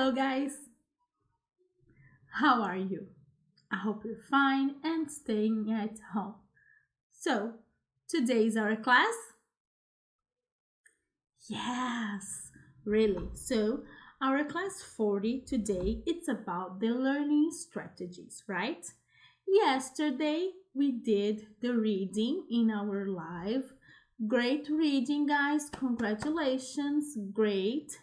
Hello, guys. How are you? I hope you're fine and staying at home. So, today is our class? Yes, really. So, our class 40 today it's about the learning strategies, right? Yesterday we did the reading in our live. Great reading, guys. Congratulations. Great.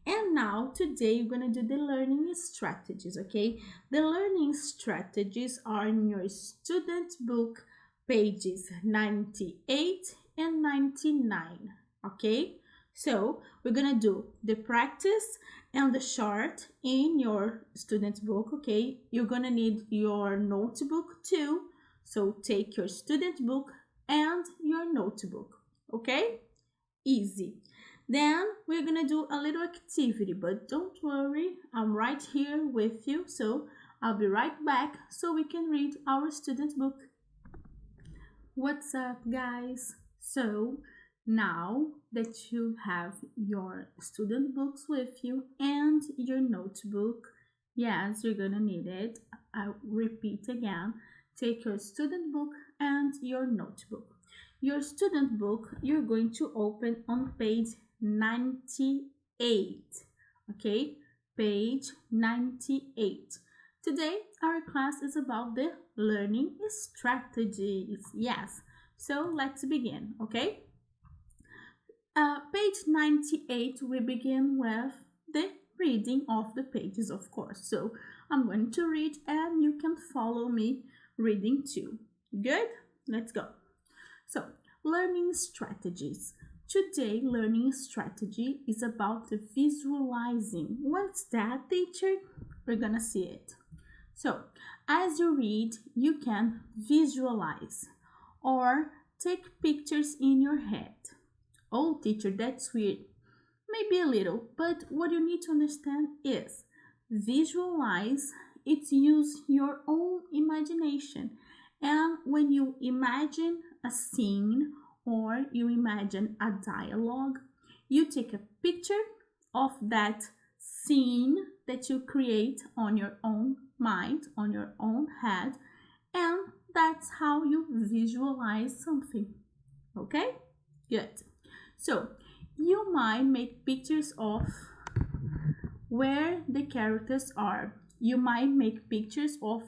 And now, today, you're going to do the learning strategies, okay? The learning strategies are in your student book, pages 98 and 99, okay? So, we're going to do the practice and the short in your student book, okay? You're going to need your notebook too. So, take your student book and your notebook, okay? Easy. Then we're gonna do a little activity, but don't worry, I'm right here with you, so I'll be right back so we can read our student book. What's up, guys? So now that you have your student books with you and your notebook, yes, you're gonna need it. I'll repeat again. Take your student book and your notebook. Your student book, you're going to open on page 98. Okay, page 98. Today, our class is about the learning strategies. Yes, so let's begin. Okay, page 98, we begin with the reading of the pages, of course. So I'm going to read and you can follow me reading too. Good? Let's go. So, learning strategies. Today, learning strategy is about the visualizing. What's that, teacher? We're gonna see it. So, as you read, you can visualize or take pictures in your head. Oh, teacher, that's weird. Maybe a little, but what you need to understand is visualize, it's use your own imagination. And when you imagine a scene or you imagine a dialogue, you take a picture of that scene that you create on your own mind, on your own head, and that's how you visualize something. Okay? Good. So, you might make pictures of where the characters are. You might make pictures of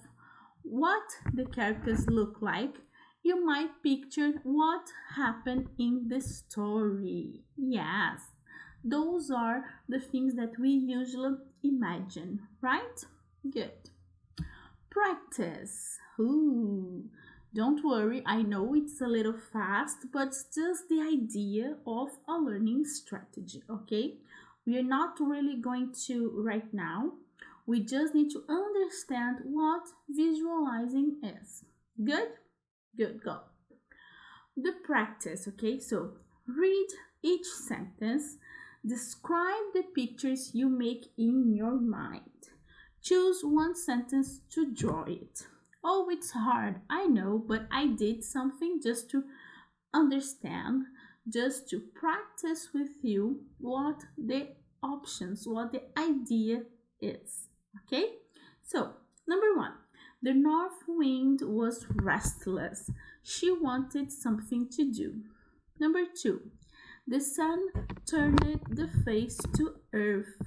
what the characters look like. You might picture what happened in the story. Yes, those are the things that we usually imagine, right? Good. Practice. Ooh, don't worry, I know it's a little fast, but it's just the idea of a learning strategy, okay? We are not really going to right now. We just need to understand what visualizing is. Good? Good, go. The practice, okay? So read each sentence, describe the pictures you make in your mind. Choose one sentence to draw it. Oh, it's hard, I know, but I did something just to understand, just to practice with you what the options, what the idea is. Okay? So, number one, the north wind was restless. She wanted something to do. Number two, the sun turned the face to earth.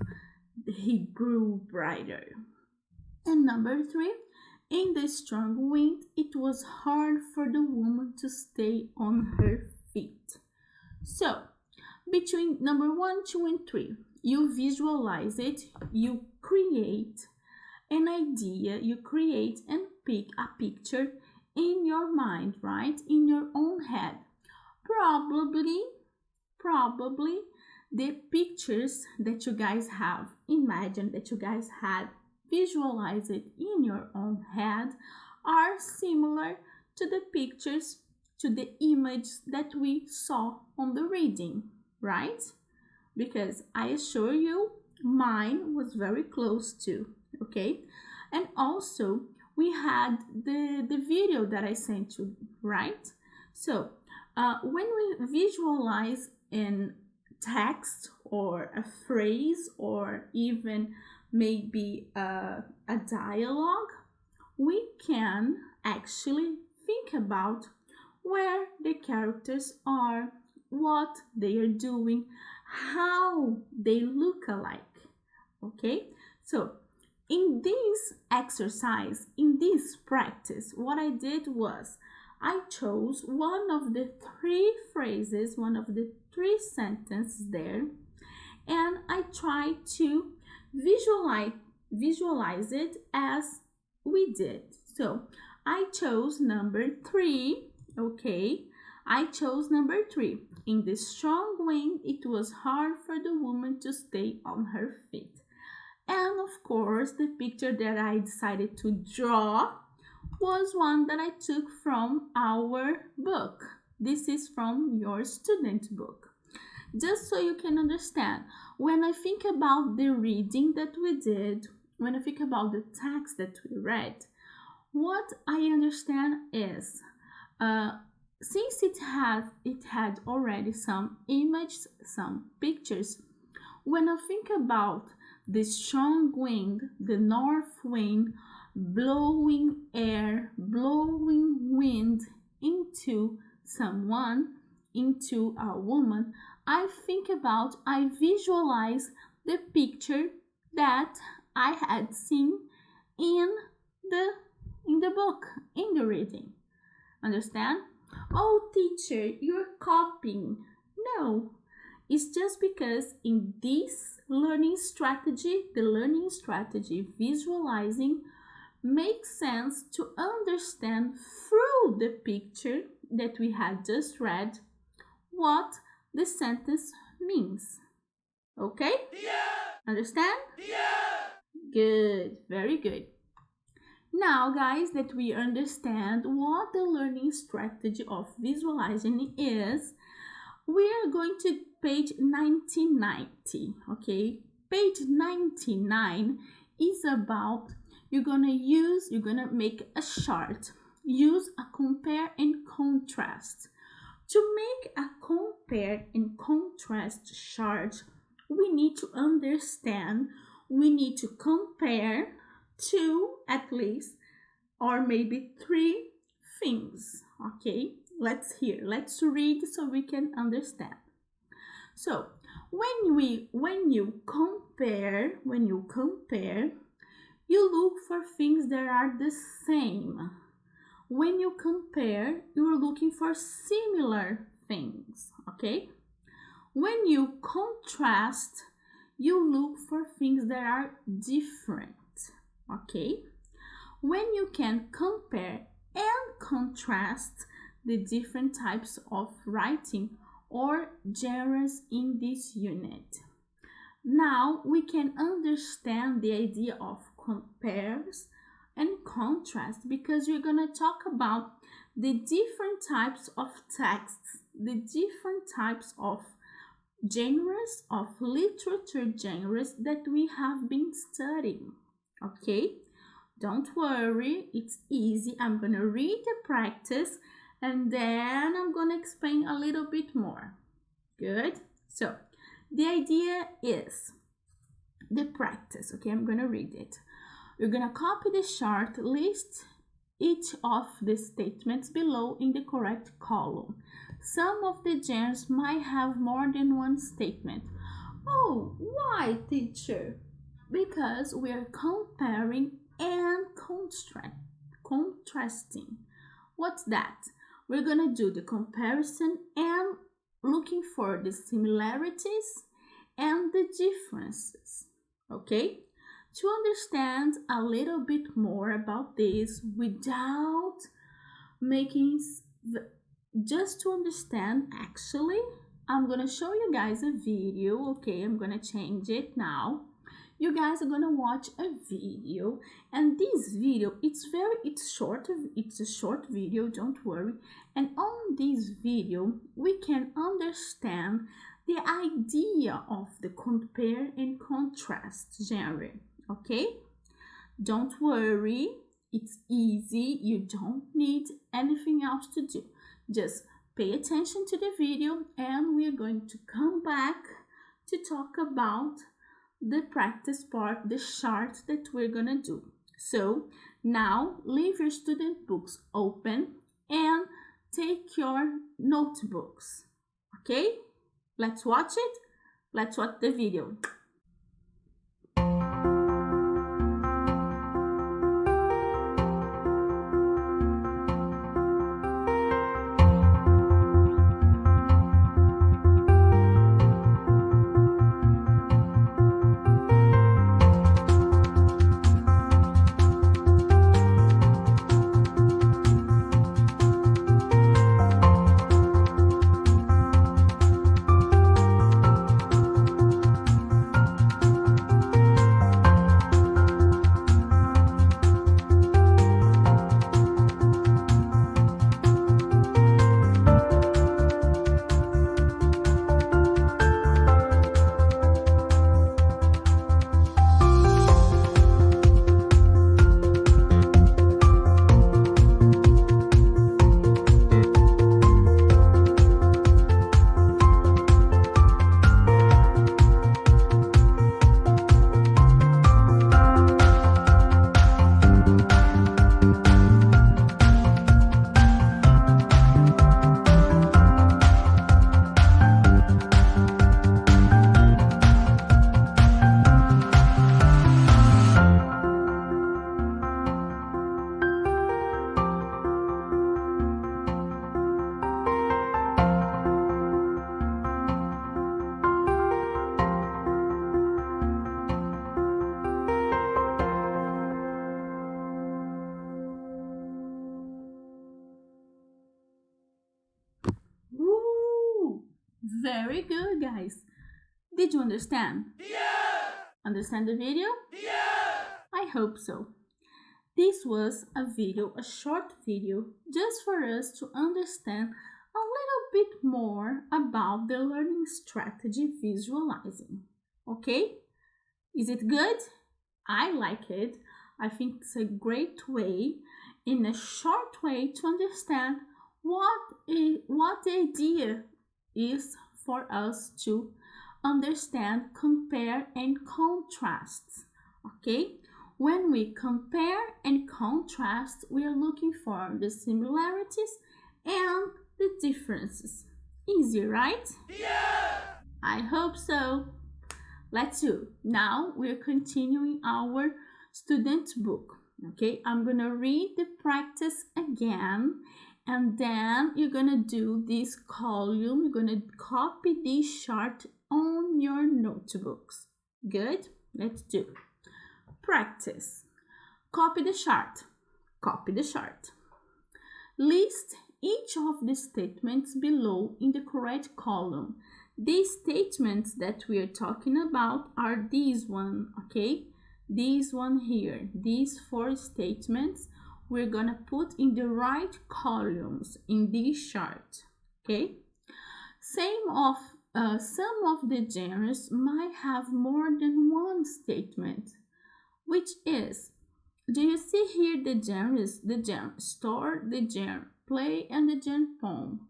He grew brighter. And number three, in the strong wind, it was hard for the woman to stay on her feet. So, between number one, two, and three, you visualize it, you create an idea, you create and pick a picture in your mind, right? In your own head. Probably the pictures that you guys have imagined, that you guys had visualized it in your own head are similar to the pictures, to the image that we saw on the reading, right? Because I assure you mine was very close to, okay? And also we had the video that I sent you, right? So when we visualize in text or a phrase or even maybe a dialogue, we can actually think about where the characters are, what they are doing, how they look alike. Okay, so in this exercise, in this practice, what I did was I chose one of the three phrases, one of the three sentences there, and I tried to visualize it as we did. So I chose number 3. Okay, I chose number 3. In the strong wind, it was hard for the woman to stay on her feet. And of course, the picture that I decided to draw was one that I took from our book. This is from your student book. Just so you can understand, when I think about the reading that we did, when I think about the text that we read, what I understand is, since it had already some images, some pictures, when I think about the strong wind, the north wind, blowing air, blowing wind into someone, into a woman, I visualize the picture that I had seen in the book, in the reading. Understand? Oh, teacher, you're copying. No, it's just because in this learning strategy, the learning strategy visualizing makes sense to understand through the picture that we had just read what the sentence means. Okay? Yeah! Understand? Yeah! Good, very good. Now, guys, that we understand what the learning strategy of visualizing is, we are going to page 1990. Okay, page 99 is about you're gonna make a chart. Use a compare and contrast. To make a compare and contrast chart, we need to understand, we need to compare two at least, or maybe three things. Okay, let's read so we can understand. So when you compare, you look for things that are the same. When you compare, you're looking for similar things. Okay, when you contrast, you look for things that are different. Okay, when you can compare and contrast the different types of writing or genres in this unit. Now we can understand the idea of compares and contrast because we're going to talk about the different types of texts, the different types of genres, of literature genres that we have been studying. Okay, don't worry, it's easy. I'm going to read the practice and then I'm going to explain a little bit more. Good. So the idea is the practice. Okay, I'm going to read it. You're going to copy the chart, list each of the statements below in the correct column. Some of the genres might have more than one statement. Oh, why, teacher? Because we are comparing and contrasting. What's that? We're going to do the comparison and looking for the similarities and the differences. Okay? To understand a little bit more about this without making, just to understand, actually, I'm going to show you guys a video. Okay, I'm going to change it now. You guys are going to watch a video, and this video, it's a short video, don't worry. And on this video, we can understand the idea of the compare and contrast genre. Okay, don't worry, it's easy. You don't need anything else to do. Just pay attention to the video and we're going to come back to talk about the practice part, the chart that we're gonna do. So now leave your student books open and take your notebooks. Okay, let's watch it. Let's watch the video. Woo! Very good, guys. Did you understand? Yeah! Understand the video? Yeah! I hope so. This was a video, a short video, just for us to understand a little bit more about the learning strategy visualizing. Okay? Is it good? I like it. I think it's a great way, in a short way, to understand what the idea is for us to understand, compare, and contrast. Okay? When we compare and contrast, we are looking for the similarities and the differences. Easy, right? Yeah! I hope so. Let's do. Now we're continuing our student book. Okay, I'm gonna read the practice again, and then you're gonna do this column. You're gonna copy this chart on your notebooks. Good? Let's do. Practice. Copy the chart. Copy the chart. List each of the statements below in the correct column. These statements that we are talking about are these one, okay? This one here. These 4 statements we're gonna put in the right columns in this chart, okay? Some of the genres might have more than one statement, which is, do you see here the genres, the genre story, the genre play, and the genre poem?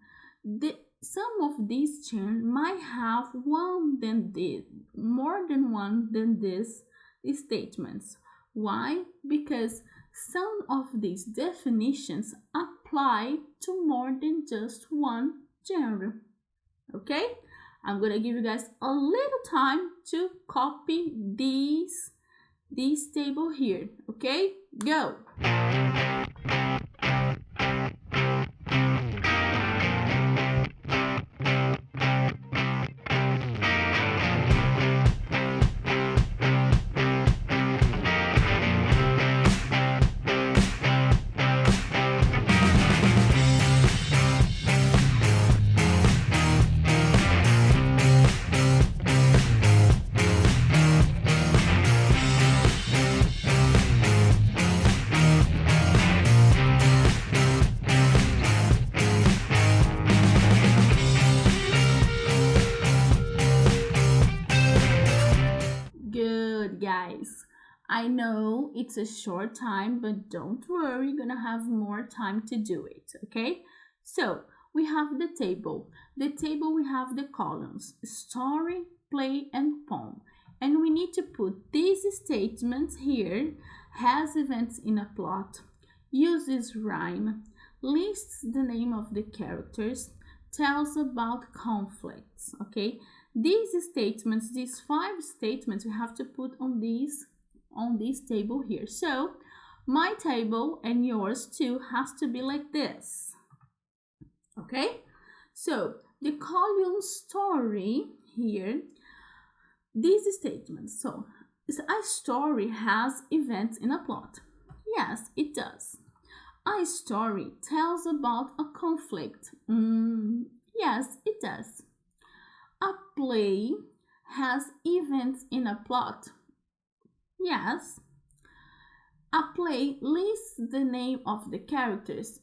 Some of these genres might have more than one than these statements. Why? Because some of these definitions apply to more than just one genre. Okay? I'm gonna give you guys a little time to copy this table here. Okay? Go! Good, guys. I know it's a short time, but don't worry, you're gonna have more time to do it, okay? So we have the table. The table, we have the columns: story, play, and poem. and we need to put these statements here. Has events in a plot, uses rhyme, lists the name of the characters, tells about conflicts. Okay, these statements, these 5 statements, we have to put on this table here. So my table and yours too has to be like this. Okay, so the column story here, these statements. So a story has events in a plot. Yes, it does. A story tells about a conflict. Yes, it does. A play has events in a plot. Yes. A play lists the name of the characters.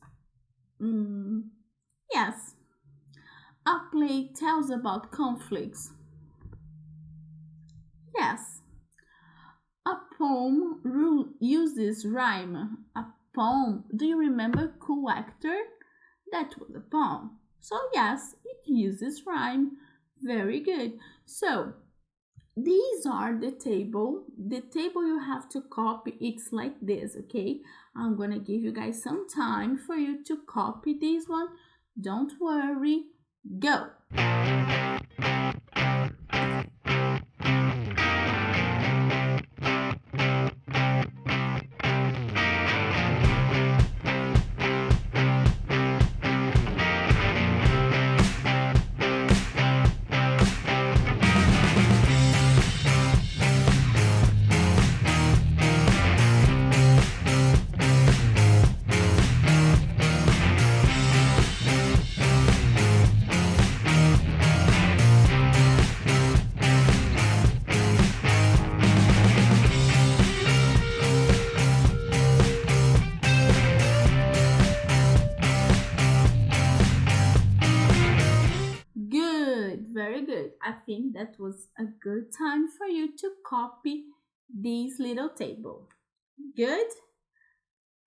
Yes. A play tells about conflicts. Yes. A poem uses rhyme. A poem. Do you remember Cool Actor? That was a poem. So yes, it uses rhyme. Very good. So these are the table. The table you have to copy. It's like this, okay? I'm gonna give you guys some time for you to copy this one. Don't worry. Go. Good, very good. I think that was a good time for you to copy this little table. Good?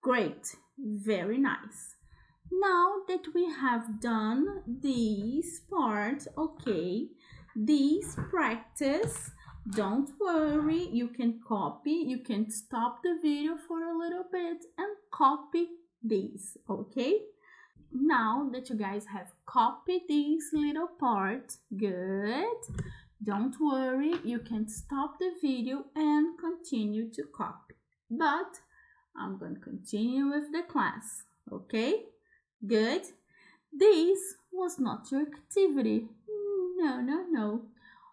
Great, very nice. Now that we have done this part, okay, this practice, don't worry, you can copy, you can stop the video for a little bit and copy this, okay? Now that you guys have copied this little part, good. Don't worry, you can stop the video and continue to copy. But I'm going to continue with the class, okay? Good. This was not your activity. No.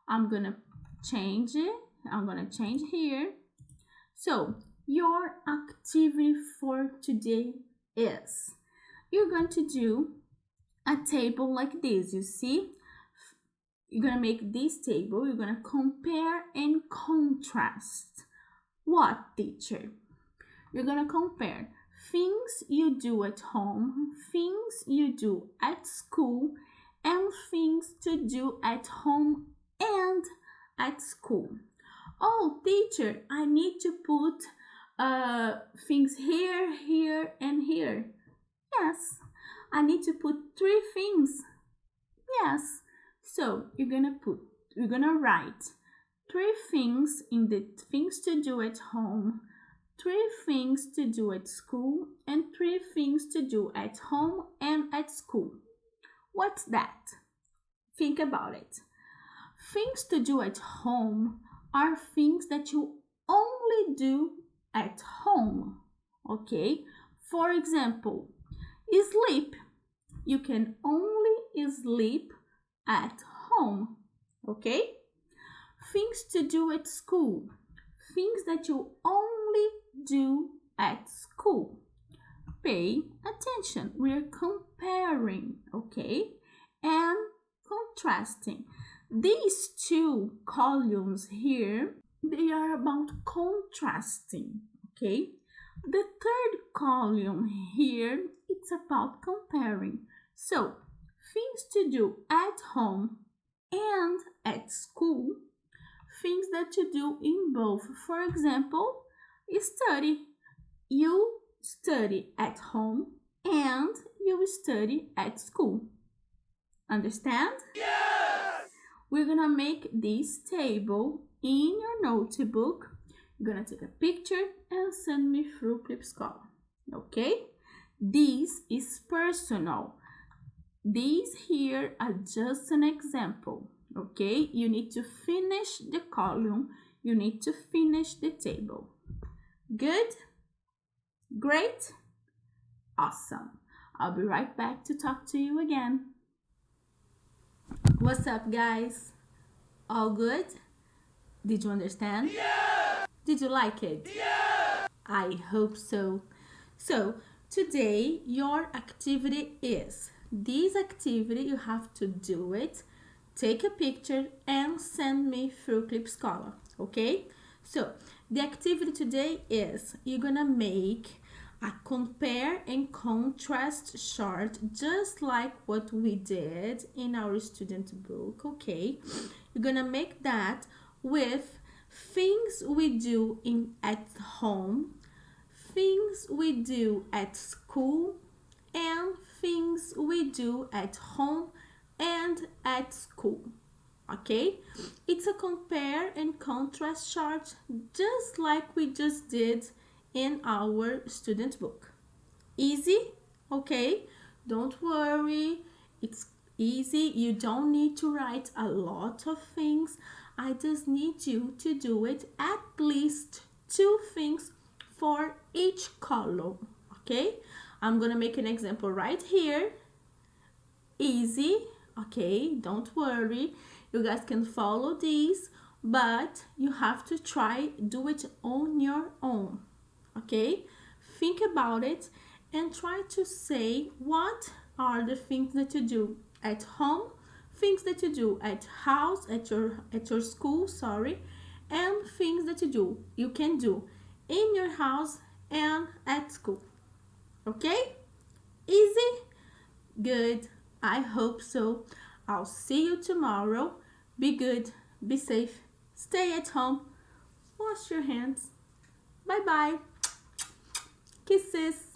I'm going to change it. I'm going to change here. So your activity for today is you're going to do a table like this. You see, you're going to make this table. You're going to compare and contrast. What, teacher? You're going to compare things you do at home, things you do at school, and things to do at home and at school. Oh, teacher, I need to put things here, here, and here. Yes, I need to put 3 things. Yes, so you're gonna write 3 things in the things to do at home, 3 things to do at school, and 3 things to do at home and at school. What's that? Think about it. Things to do at home are things that you only do at home, okay? For example, sleep. You can only sleep at home, okay? Things to do at school. Things that you only do at school. Pay attention. We're comparing, okay? And contrasting. These 2 columns here, they are about contrasting, okay? The 3rd column here, it's about comparing. So, things to do at home and at school, things that you do in both. For example, study. You study at home and you study at school. Understand? Yes! We're gonna make this table in your notebook, you're gonna take a picture and send me through Clipscholar. Okay? This is personal. These here are just an example. Okay? You need to finish the column. You need to finish the table. Good? Great? Awesome. I'll be right back to talk to you again. What's up, guys? All good? Did you understand? Yeah! Did you like it? Yeah! I hope so. So, today your activity is this activity. You have to do it, take a picture, and send me through Clipscholar. Okay? So, the activity today is you're gonna make a compare and contrast chart just like what we did in our student book. Okay, you're gonna make that with things we do at home, things we do at school, and things we do at home and at school. Okay, it's a compare and contrast chart just like we just did in our student book. Easy? Okay, don't worry, it's easy. You don't need to write a lot of things. I just need you to do it at least 2 things for each column. Okay, I'm gonna make an example right here. Easy. Okay, don't worry, you guys can follow these, but you have to try do it on your own. Okay, think about it and try to say what are the things that you do at home, things that you do at house, at your school, sorry, and things that you can do in your house and at school. Okay, easy? Good. I hope so. I'll see you tomorrow. Be good, be safe, stay at home, wash your hands. Bye bye. Kisses.